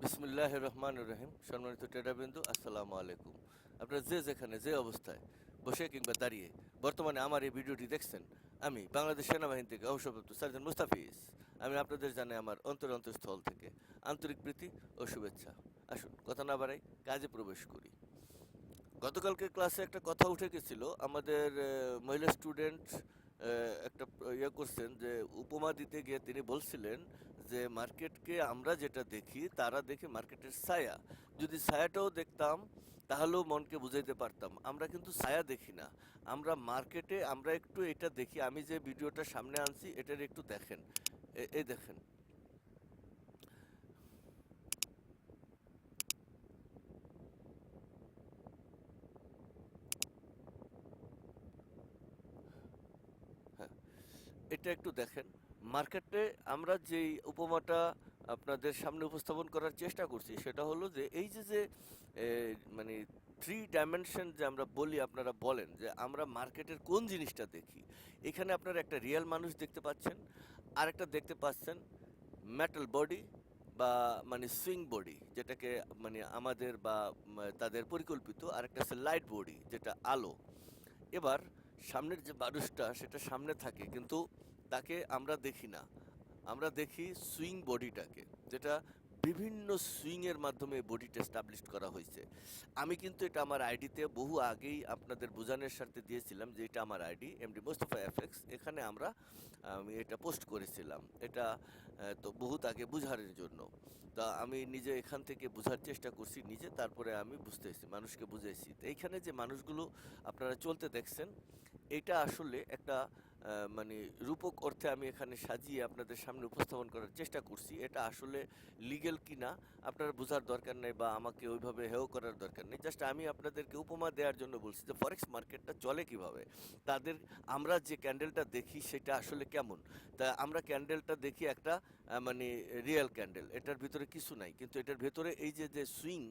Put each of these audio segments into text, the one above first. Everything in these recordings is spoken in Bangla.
বিসমিল্লাহির রহমানির রহিম। সম্মানিত ট্রেডারবৃন্দ, আসসালামু আলাইকুম। আপনারা যে যেখানে যে অবস্থায় বসে কিংবা দাঁড়িয়ে বর্তমানে আমার এই ভিডিওটি দেখছেন, আমি বাংলাদেশ সেনাবাহিনী থেকে অবসরপ্রাপ্ত সার্জন মুস্তাফিজ। আমি আপনাদের জানাই আমার অন্তরস্থল থেকে আন্তরিক প্রীতি ও শুভেচ্ছা। আসুন কথা না বাড়াই, কাজে প্রবেশ করি। গতকালকে ক্লাসে একটা কথা উঠে গেছিল। আমাদের মহিলা স্টুডেন্ট একটা ইয়ে করছেন যে উপমা দিতে গিয়ে তিনি বলছিলেন যে মার্কেটকে আমরা যেটা দেখি তারা দেখে মার্কেটের ছায়া। যদি ছায়াটাও দেখতাম তাহলেও মনকে বুঝাইতে পারতাম। আমরা কিন্তু ছায়া দেখি না, আমরা মার্কেটে আমরা একটু এটা দেখি। আমি যে ভিডিওটা সামনে আনছি এটার একটু দেখেন। এই দেখেন। হ্যাঁ, এটা একটু দেখেন। মার্কেটে আমরা যেই উপমাটা আপনাদের সামনে উপস্থাপন করার চেষ্টা করছি সেটা হলো যে এই যে যে এ, মানে থ্রি ডাইমেনশন যে আমরা বলি, আপনারা বলেন যে আমরা মার্কেটের কোন জিনিসটা দেখি। এখানে আপনারা একটা রিয়েল মানুষ দেখতে পাচ্ছেন, আর একটা দেখতে পাচ্ছেন মেটাল বডি বা সুইং বডি, যেটাকে আমাদের বা তাদের পরিকল্পিত। আর একটা আছে লাইট বডি, যেটা আলো। এবার সামনের যে মানুষটা সেটা সামনে থাকে, কিন্তু তাকে আমরা দেখি না। আমরা দেখি সুইং বডিটাকে, যেটা বিভিন্ন সুইংয়ের মাধ্যমে বডিটা এস্টাবলিশ করা হয়েছে। আমি কিন্তু এটা আমার আইডিতে বহু আগেই আপনাদের বোঝানোর স্বার্থে দিয়েছিলাম যে এটা আমার আইডি এমডি মোস্তফা এফএক্স। এখানে আমি এটা পোস্ট করেছিলাম। এটা তো বহুত আগে বুঝানোর জন্য। তা আমি নিজে এখান থেকে বোঝার চেষ্টা করছি নিজে, তারপরে আমি বুঝতেছি, মানুষকে বুঝাইছি। তো এইখানে যে মানুষগুলো আপনারা চলতে দেখছেন, এটা আসলে একটা রূপক অর্থে আমি এখানে সাজিয়ে আপনাদের সামনে উপস্থাপন করার চেষ্টা করছি। এটা আসলে লিগ্যাল কিনা আপনারা বোঝার দরকার নেই, বা আমাকে ওইভাবে হেয় করার দরকার নেই। জাস্ট আমি আপনাদেরকে উপমা দেওয়ার জন্য বলছি যে ফরেক্স মার্কেটটা চলে কিভাবে। তাদের আমরা যে ক্যান্ডেলটা দেখি সেটা আসলে কেমন। তা আমরা ক্যান্ডেলটা দেখি একটা রিয়েল ক্যান্ডেল, এটার ভিতরে কিছু নাই, কিন্তু এটার ভেতরে এই যে যে সুইং,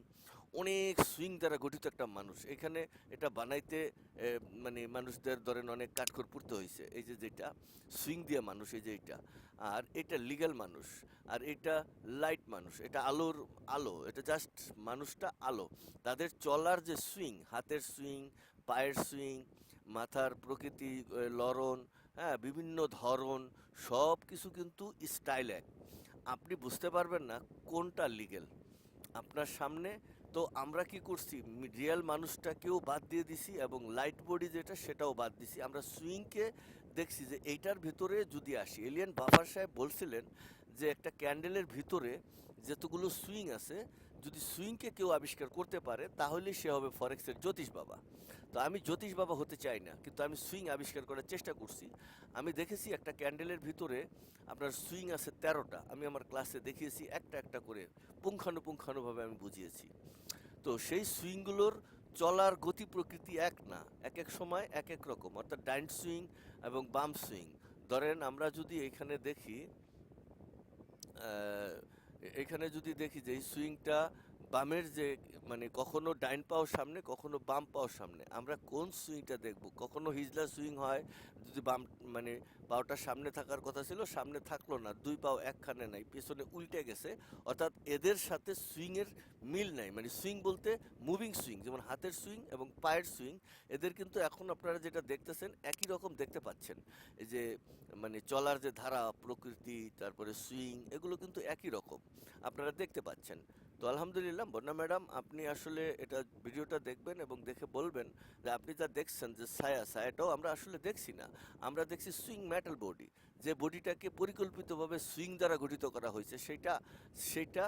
অনেক সুইং দ্বারা গঠিত একটা মানুষ এখানে। এটা বানাইতে মানুষদের ধরেন অনেক কাঠখড় পুড়তে হয়েছে। এই যে যেটা সুইং দিয়ে মানুষ, এই যে এটা। আর এটা লিগ্যাল মানুষ, আর এটা লাইট মানুষ, এটা আলোর আলো, এটা জাস্ট মানুষটা আলো। তাদের চলার যে সুইং, হাতের সুইং, পায়ের সুইং, মাথার প্রকৃতি, লরণ, হ্যাঁ, বিভিন্ন ধরন, সব কিছু কিন্তু স্টাইল এক। আপনি বুঝতে পারবেন না কোনটা লিগ্যাল আপনার সামনে। তো আমরা কি করছি, রিয়েল মানুষটাকেও বাদ দিয়ে দিছি এবং লাইট বডি যেটা সেটাও বাদ দিছি। আমরা সুইংকে দেখছি যে এইটার ভিতরে যদি আসি। এলিয়ান বাফার সাহেব বলছিলেন যে একটা ক্যান্ডেলের ভিতরে যতগুলো সুইং আছে, যদি সুইংকে কেউ আবিষ্কার করতে পারে তাহলে সে হবে ফরেক্সের জ্যোতিষ বাবা। তো আমি জ্যোতিষ বাবা হতে চাই না, কিন্তু আমি সুইং আবিষ্কার করার চেষ্টা করছি। আমি দেখেছি একটা ক্যান্ডেলের ভিতরে আপনার সুইং আছে 13টা। আমি আমার ক্লাসে দেখিয়েছি একটা একটা করে, পুঙ্খানুপুঙ্খানুভাবে আমি বুঝিয়েছি। তো সেই সুইংগুলোর চলার গতি প্রকৃতি এক না, এক এক সময় এক এক রকম, অর্থাৎ ডাইন সুইং এবং বাম সুইং। ধরেন আমরা যদি এখানে দেখি, এখানে যদি দেখি যে এই সুইংটা বামের যে কখনো ডাইন পাও সামনে, কখনো বাম পাও সামনে, আমরা কোন সুইংটা দেখব? কখনো হিজলা সুইং হয়, যদি বাম মানে পাওটা সামনে থাকার কথা ছিল সামনে থাকলো না, দুই পাও একখানে নাই, পেছনে উল্টে গেছে। অর্থাৎ এদের সাথে সুইংয়ের মিল নাই। সুইং বলতে মুভিং সুইং, যেমন হাতের সুইং এবং পায়ের সুইং, এদের কিন্তু এখন আপনারা যেটা দেখতেছেন একই রকম দেখতে পাচ্ছেন। এই যে চলার যে ধারা, প্রকৃতি, তারপরে সুইং, এগুলো কিন্তু একই রকম আপনারা দেখতে পাচ্ছেন। তো আলহামদুলিল্লাহ বন্যা ম্যাডাম, আপনি আসলে এটা ভিডিওটা দেখবেন এবং দেখে বলবেন যে আপনি যা দেখছেন যে ছায়াটাও আমরা আসলে দেখছি না। আমরা দেখছি সুইং মেটাল বডি, যে বডিটাকে পরিকল্পিতভাবে সুইং দ্বারা গঠিত করা হয়েছে। সেটা সেটা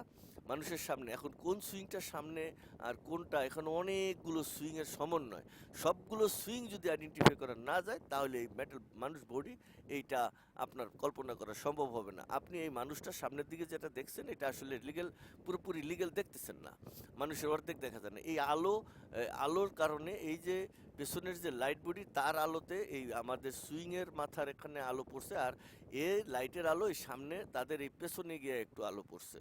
মানুষের সামনে। এখন কোন সুইংটা সামনে আর কোনটা, এখন অনেকগুলো সুইংয়ের সমন্বয়। সবগুলো সুইং যদি আইডেন্টিফাই করা না যায় তাহলে এই মেটাল মানুষ বডি এইটা আপনার কল্পনা করা সম্ভব হবে না। আপনি এই মানুষটার সামনের দিকে যেটা দেখছেন এটা আসলে লিগ্যাল, পুরোপুরি লিগ্যাল দেখতেছেন না। মানুষের অর্ধেক দেখা যায় না। এই আলোর কারণে এই যে পেছনের যে লাইট বডি তার আলোতে এই আমাদের সুইংয়ের মাথার এখানে আলো পড়ছে, আর এ লাইটের আলোয় সামনে তাদের এই পেছনে গিয়ে একটু আলো পড়ছে,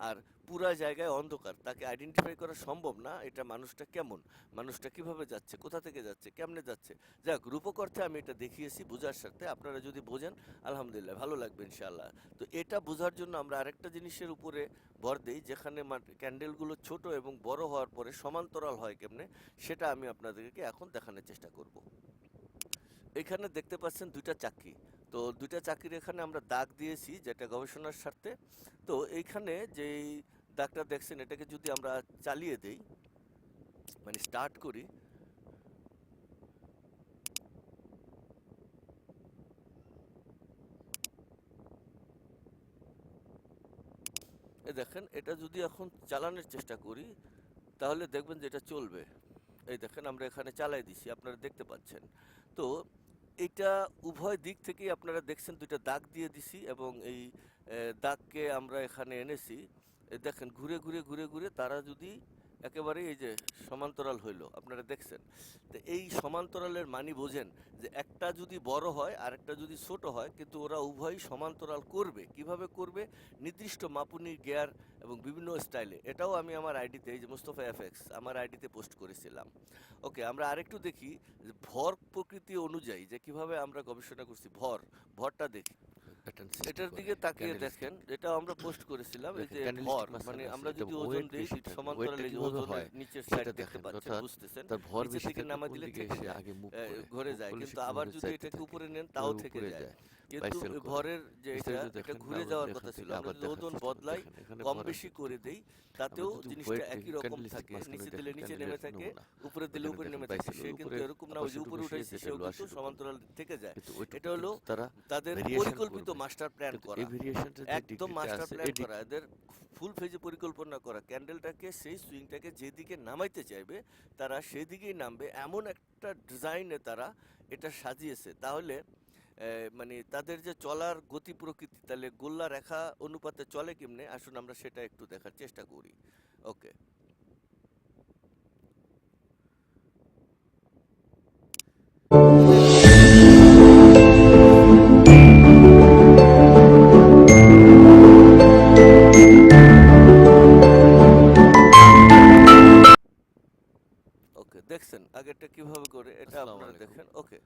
আর পুরা জায়গায় অন্ধকার, তাকে আইডেন্টিফাই করা সম্ভব না এটা মানুষটা কেমন, মানুষটা কিভাবে যাচ্ছে, কোথা থেকে যাচ্ছে, কেমনে যাচ্ছে। যাক, রূপক অর্থে আমি এটা দেখিয়েছি বোঝার সাথে, আপনারা যদি বোঝেন আলহামদুলিল্লাহ ভালো লাগবে ইনশাআল্লাহ। তো এটা বোঝার জন্য আমরা আরেকটা জিনিসের উপরে ভর দেই, যেখানে ক্যান্ডেলগুলো ছোট এবং বড় হওয়ার পরে সমান্তরাল হয় কেমনে, সেটা আমি আপনাদেরকে এখন দেখানোর চেষ্টা করব। এখানে দেখতে পাচ্ছেন দুইটা চাকরি, তো দুইটা চাকরির এখানে আমরা দাগ দিয়েছি যেটা গবেষণার স্বার্থে। তো এইখানে যেই দাগটা দেখছেন এটাকে যদি আমরা চালিয়ে দেই, মানে স্টার্ট করি, এ দেখেন এটা যদি এখন চালানোর চেষ্টা করি তাহলে দেখবেন যে এটা চলবে। এই দেখেন আমরা এখানে চালাই দিছি, আপনারা দেখতে পাচ্ছেন। তো এটা উভয় দিক থেকেই আপনারা দেখছেন দুইটা দাগ দিয়ে দিছি, এবং এই দাগকে আমরা এখানে এনেছি। দেখেন ঘুরে ঘুরে ঘুরে ঘুরে তারা যদি একেবারে এই যে সমান্তরাল হইলো, আপনারা দেখছেন। তো এই সমান্তরালের মানে বোঝেন যে একটা যদি বড় হয় আর একটা যদি ছোট হয়, কিন্তু ওরা উভয়ই সমান্তরাল করবে। কিভাবে করবে? নির্দিষ্ট মাপুনি, গিয়ার এবং বিভিন্ন স্টাইলে। এটাও আমি আমার আইডিতে, এই যে মুস্তফা এফএক্স আমার আইডিতে পোস্ট করেছিলাম। ওকে, আমরা আরেকটু দেখি যে ভর প্রকৃতি অনুযায়ী যে কিভাবে আমরা গবেষণা করছি। ভরটা দেখি, প্যাটার্ন সৃষ্টি এটার করে দিকে তাকিয়ে দেখেন, ক্যান্ডেলস্টিক। এটা আমরা পোস্ট করেছিলাম। এই দেখেন যে ভর, ক্যান্ডেলস্টিক মানে মাঝখানে আছে, আমরা এটা যদি ওজন ওয়েট দেই বেশি দুইটা থাকে। সমান্তরাল, ওয়েটটা এই যে কিভাবে ওজনের হয় নিচের সাইড সেটা দেখতে দেখেন, পাচ্ছেন, অর্থাৎ বুঝতেছেন। তার ভর নিচের বেশি দিকে থাকলে নামা কোন দিলে দিকে থেকে সে যায়, আগে মুভ করে, ঘরে মুভ যায়, করলে সে কিন্তু আবার কিভাবে যদি যাইতে এটাকে থাকে, উপরে নেন তাও কিভাবে থেকে উপরে যায়। যায়, কিন্তু বাইসেল করে। ভরের যে এটা বিস্তারিত দেখেন, ঘুরে আবার যাওয়ার যদি কথা এখান ছিল। থেকে আমরা আবার যদি দেখার ওজন চেষ্টা করি, বদলাই, দেখেন এখানে কম ভর বেশি আছে করে কতটুকু। দেই, আমরা তাতেও যদি জিনিসটা ওয়েট দেখি একই রকম ক্যান্ডেলস্টিক থাকে। মাঝখানে নিচে দিলে দেখেন নিচে নেমে ক্যান্ডেলের থাকে, নমুনা, উপরে দিলে ওখানে উপরে দেখেন নেমে থাকে। বাইসেল সে ওর কিন্তু উপরে এরকম না, আবার ওই যে শুধু উপরে বসিয়ে উঠাইছি যেটা সেও হলো কিন্তু 80 রকম। সমান্তরাল থেকে যায়। কিন্তু ওইটুকু এটা হলো কিন্তু তারা তাদের ভেরিয়েশন পরিকল্পিত করবে, মাস্টার প্ল্যান কিন্তু করা, এই ভেরিয়েশনটা যে একদম ডিগ্রিতে মাস্টার আছে প্ল্যান এই করা, এদের ফুল ফেজে পরিকল্পনা করা। ক্যান্ডেলটাকে, সেই সুইংটাকে যেদিকে নামাইতে চাইবে তারা সেদিকেই নামবে, এমন একটা ডিজাইনে তারা এটা সাজিয়েছে। তাহলে মানে তাদের যে চলার গতি প্রকৃতি, তাহলে গোল্লা রেখা অনুপাতে চলে কেমনে, আসুন আমরা সেটা একটু দেখার চেষ্টা করি। ওকে, ওকে দেখছেন আগেরটা কিভাবে করে, এটা আসসালামু আপনারা আলাইকুম। দেখেন। ওকে,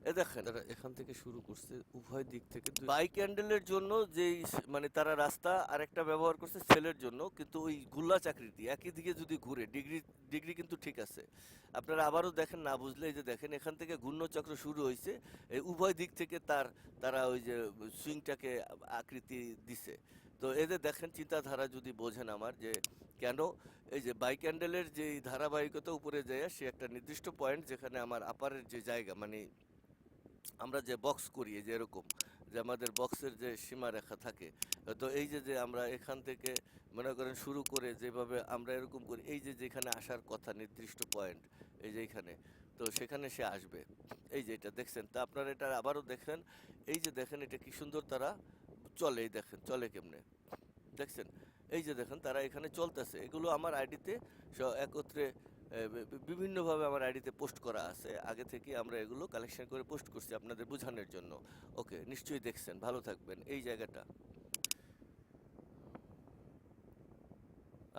এ দেখেন তারা এখান থেকে শুরু করছে উভয় দিক থেকে বাইক হ্যান্ডেলের জন্য যেই মানে তারা রাস্তা আরেকটা ব্যবহার করছে সেলের জন্য, কিন্তু ওই গুল্লা চাকরিটি একই দিকে যদি ঘুরে, ডিগ্রি ডিগ্রি কিন্তু ঠিক আছে। আপনারা আবারও দেখেন, না বুঝলে এই যে দেখেন এখান থেকে ঘূর্ণচক্র শুরু হয়েছে, এই উভয় দিক থেকে তারা ওই যে সুইংটাকে আকৃতি দিছে। তো এদের দেখেন চিন্তাধারা যদি বোঝেন আমার, যে কেন এই যে বাইক হ্যান্ডেলের যে ধারাবাহিকতা উপরে যায়, সে একটা নির্দিষ্ট পয়েন্ট যেখানে আমার আপারের যে জায়গা, মানে আমরা যে বক্স করি, এই যে এরকম যে আমাদের বক্সের যে সীমারেখা থাকে, তো এই যে যে আমরা এখান থেকে মনে করেন শুরু করে যেভাবে আমরা এরকম করি, এই যে যেখানে আসার কথা নির্দিষ্ট পয়েন্ট, এই যে এখানে, তো সেখানে সে আসবে। এই যে এটা দেখছেন, তা আপনারা এটা আবারও দেখেন, এই যে দেখেন এটা কি সুন্দর তারা চলে, এই দেখেন চলে কেমনে, দেখছেন। এই যে দেখেন তারা এখানে চলতেছে, এগুলো আমার আইডিতে একত্রে বিভিন্নভাবে আমার আইডিতে পোস্ট করা আছে। আগে থেকে আমরা এগুলো কালেকশন করে পোস্ট করছি আপনাদের বোঝানোর জন্য। ওকে, নিশ্চয়ই দেখছেন, ভালো থাকবেন। এই জায়গাটা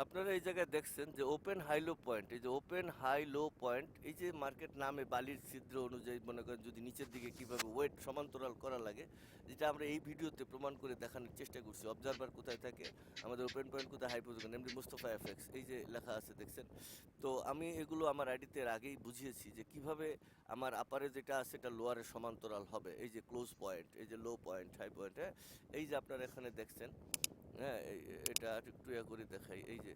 আপনারা এই জায়গায় দেখছেন যে ওপেন হাই লো পয়েন্ট, এই যে ওপেন হাই লো পয়েন্ট, এই যে মার্কেট নামে বালির ছিদ্র অনুযায়ী মনে করেন যদি নিচের দিকে কিভাবে ওয়েট সমান্তরাল করা লাগে, যেটা আমরা এই ভিডিওতে প্রমাণ করে দেখানোর চেষ্টা করছি। অবজারভার কোথায় থাকে, আমাদের ওপেন পয়েন্ট কোথায়, হাই পজিশন, এমনি মুস্তফা এফএক্স, এই যে লেখা আছে দেখছেন। তো আমি এগুলো আমার আইডিতে আগেই বুঝিয়েছি যে কিভাবে আমার আপারে যেটা আছে এটা লোয়ারের সমান্তরাল হবে। এই যে ক্লোজ পয়েন্ট, এই যে লো পয়েন্ট, হাই পয়েন্ট, হ্যাঁ, এই যে আপনারা এখানে দেখছেন। হ্যাঁ, এটা একটু ইয়া করে দেখাই, এই যে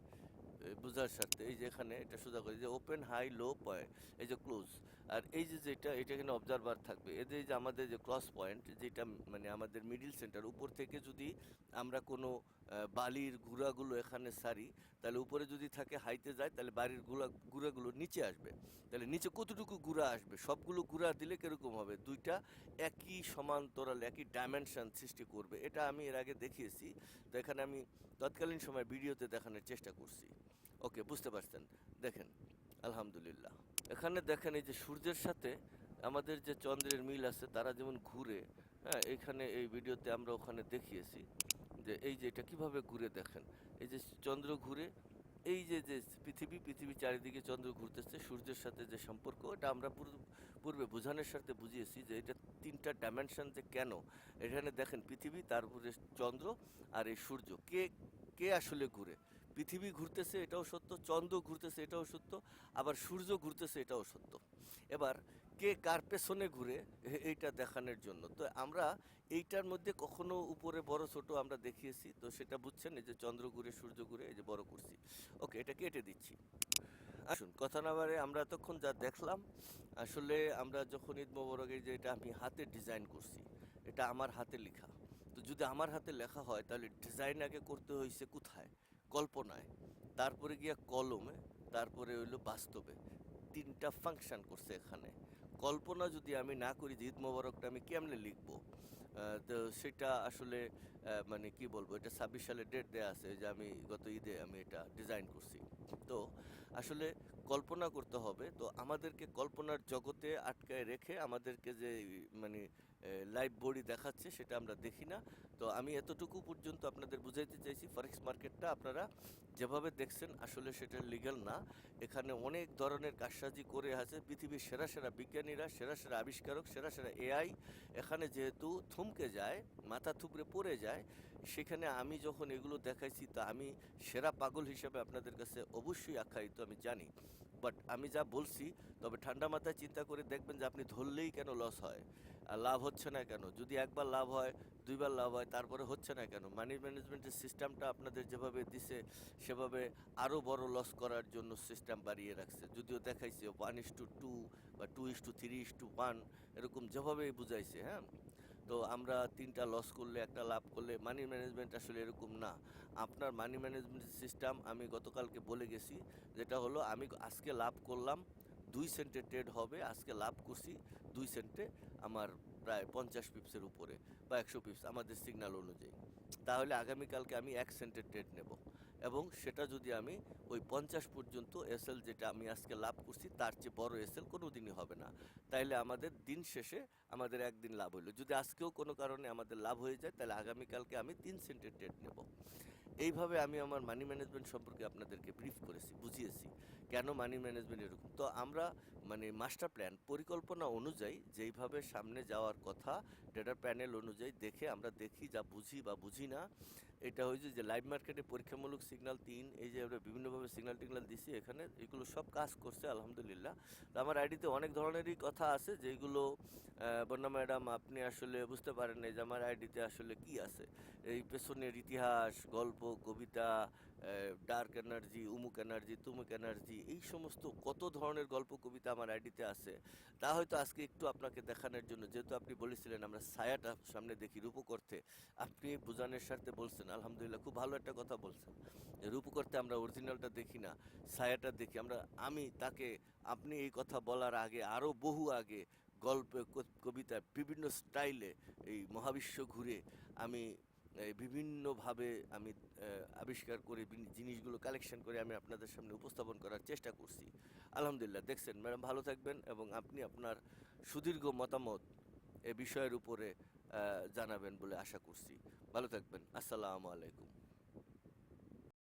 বোঝার স্বার্থে, এই যে এখানে এটা সোজা করে যে ওপেন হাই লো পয়েন্ট, এই যে ক্লোজ, আর এই যে যেটা এটা এখানে অবজারভার থাকবে। এদের যে আমাদের যে ক্রস পয়েন্ট, যেটা মানে আমাদের মিডিল সেন্টার, উপর থেকে যদি আমরা কোনো বালির গুঁড়াগুলো এখানে সারি, তাহলে উপরে যদি থাকে হাইতে যায়, তাহলে বাড়ির গুঁড়াগুলো নিচে আসবে। তাহলে নিচে কতটুকু গুঁড়া আসবে, সবগুলো গুঁড়া দিলে কিরকম হবে, দুইটা একই সমান্তরাল একই ডাইমেনশন সৃষ্টি করবে। এটা আমি এর আগে দেখিয়েছি, তো এখানে আমি তৎকালীন সময় ভিডিওতে দেখানোর চেষ্টা করছি। ওকে, বুঝতে পারছেন, দেখেন আলহামদুলিল্লাহ। এখানে দেখেন এই যে সূর্যের সাথে আমাদের যে চন্দ্রের মিল আছে, তারা যেমন ঘুরে, হ্যাঁ, এখানে এই ভিডিওতে আমরা ওখানে দেখিয়েছি যে এই যে এটা কিভাবে ঘুরে দেখেন, এই যে চন্দ্র ঘুরে, এই যে যে পৃথিবী চারিদিকে চন্দ্র ঘুরতেছে, সূর্যের সাথে যে সম্পর্ক, এটা আমরা পূর্বে বোঝানোর সাথে বুঝিয়েছি যে এটা তিনটা ডাইমেনশন, যে কেন এখানে দেখেন পৃথিবী, তারপরে চন্দ্র, আর এই সূর্য, কে কে আসলে ঘুরে। পৃথিবী ঘুরতেছে এটাও সত্য, চন্দ্র ঘুরতেছে এটাও সত্য, আবার সূর্য ঘুরতেছে এটাও সত্য। এবার কে কার পেছনে ঘুরে এইটা দেখানোর জন্য তো আমরা এইটার মধ্যে কখনো উপরে বড় ছোট আমরা দেখিয়েছি, তো সেটা বুঝছেন, এই যে চন্দ্র ঘুরে সূর্য ঘুরে, এই যে বড় করছি। ওকে, এটা কেটে দিচ্ছি। আসুন, কথা না বাড়ে, আমরা এতক্ষণ যা দেখলাম, আসলে আমরা যখন ঈদ মোবারকের, যে এটা আমি হাতে ডিজাইন করছি, এটা আমার হাতে লেখা। তো যদি আমার হাতে লেখা হয় তাহলে ডিজাইন আগে করতে হয়েছে কোথায়? কল্পনায়, তারপরে গিয়া কলমে, তারপরে হইলো বাস্তবে। তিনটা ফাংশন করছে এখানে। কল্পনা যদি আমি না করি যে ঈদ মোবারকটা আমি কেমনে লিখবো, তো সেটা আসলে মানে কি বলবো, এটা 26 সালে ডেট দেয়া আছে যে আমি গত ঈদে আমি এটা ডিজাইন করছি। তো আসলে কল্পনা করতে হবে, তো আমাদেরকে কল্পনার জগতে আটকায় রেখে আমাদেরকে যে মানে লাইভ বডি দেখাচ্ছে সেটা আমরা দেখি না। তো আমি এতটুকু পর্যন্ত আপনাদের বুঝাইতে চাইছি, ফরেক্স মার্কেটটা আপনারা যেভাবে দেখছেন আসলে সেটা লিগ্যাল না। এখানে অনেক ধরনের কারসাজি করে আছে পৃথিবীর সেরা সেরা বিজ্ঞানীরা, সেরা সেরা আবিষ্কারক, সেরা সেরা এআই এখানে যেহেতু থমকে যায়, মাথা থুবড়ে পড়ে যায়, সেখানে আমি যখন এগুলো দেখাইছি, তা আমি সেরা পাগল হিসেবে আপনাদের কাছে অবশ্যই আখ্যায়িত, আমি জানি। বাট আমি যা বলছি, তবে ঠান্ডা মাথায় চিন্তা করে দেখবেন যে আপনি ধরলেই কেন লস হয়, আর লাভ হচ্ছে না কেন। যদি একবার লাভ হয়, দুইবার লাভ হয়, তারপরে হচ্ছে না কেন। মানি ম্যানেজমেন্টের সিস্টেমটা আপনাদের যেভাবে দিছে, সেভাবে আরও বড় লস করার জন্য সিস্টেম বাড়িয়ে রাখছে। যদিও দেখাইছে 1:2 বা 2:3:1 এরকম যেভাবে বুঝাইছে, হ্যাঁ। তো আমরা তিনটা লস করলে একটা লাভ করলে, মানি ম্যানেজমেন্ট আসলে এরকম না। আপনার মানি ম্যানেজমেন্ট সিস্টেম আমি গতকালকে বলে গেছি, যেটা হলো আমি আজকে লাভ করলাম 2 সেন্টে ট্রেড হবে, আজকে লাভ করছি 2 সেন্টে, আমার প্রায় 50 পিপসের উপরে বা 100 পিপস আমাদের সিগন্যাল অনুযায়ী। তাহলে আগামীকালকে আমি 1 সেন্টের ট্রেড নেব, এবং সেটা যদি আমি ওই 50 পর্যন্ত এসএল, যেটা আমি আজকে লাভ করছি তার চেয়ে বড় এসএল কোনো দিনই হবে না। তাইলে আমাদের দিন শেষে আমাদের একদিন লাভ হলো। যদি আজকেও কোনো কারণে আমাদের লাভ হয়ে যায়, তাহলে আগামীকালকে আমি 3 সেন্টের ট্রেড নেব। এইভাবে আমি আমার মানি ম্যানেজমেন্ট সম্পর্কে আপনাদেরকে ব্রিফ করেছি, বুঝিয়েছি কেন মানি ম্যানেজমেন্ট এরকম। তো আমরা মানে মাস্টার প্ল্যান, পরিকল্পনা অনুযায়ী যেইভাবে সামনে যাওয়ার কথা, ডেটার প্যানেল অনুযায়ী দেখে আমরা দেখি, যা বুঝি বা বুঝি না। এটা হয়েছে যে লাইভ মার্কেটে পরীক্ষামূলক সিগন্যাল 3, এই যে আমরা বিভিন্নভাবে সিগন্যাল টিগনাল দিছি, এখানে এগুলো সব কাজ করছে আলহামদুলিল্লাহ। তো আমার আইডিতে অনেক ধরনেরই কথা আছে যেগুলো বন্যা ম্যাডাম আপনি আসলে বুঝতে পারেন না যে আমার আইডিতে আসলে কি আছে। এই পেছনের ইতিহাস, গল্প, কবিতা, ডার্ক এনার্জি, উমুক এনার্জি, তুমুক এনার্জি, এই সমস্ত কত ধরনের গল্প কবিতা আমার আইডিতে আছে। তা হয়তো আজকে একটু আপনাকে দেখানোর জন্য, যেহেতু আপনি বলেছিলেন আমরা ছায়াটা সামনে দেখি রূপক অর্থে, আপনি বোঝানোর স্বার্থে বলছেন, আলহামদুলিল্লাহ, খুব ভালো একটা কথা বলছেন। রূপক অর্থে আমরা অরিজিনালটা দেখি না, ছায়াটা দেখি আমরা। আমি তাকে, আপনি এই কথা বলার আগে, আরও বহু আগে, গল্পে, কবিতা, বিভিন্ন স্টাইলে এই মহাবিশ্ব ঘুরে আমি বিভিন্নভাবে আমি আবিষ্কার করে জিনিসগুলো কালেকশন করে আমি আপনাদের সামনে উপস্থাপন করার চেষ্টা করছি। আলহামদুলিল্লাহ, দেখছেন ম্যাডাম, ভালো থাকবেন, এবং আপনি আপনার সুদীর্ঘ মতামত এ বিষয়ের উপরে জানাবেন বলে আশা করছি। ভালো থাকবেন। আসসালামু আলাইকুম।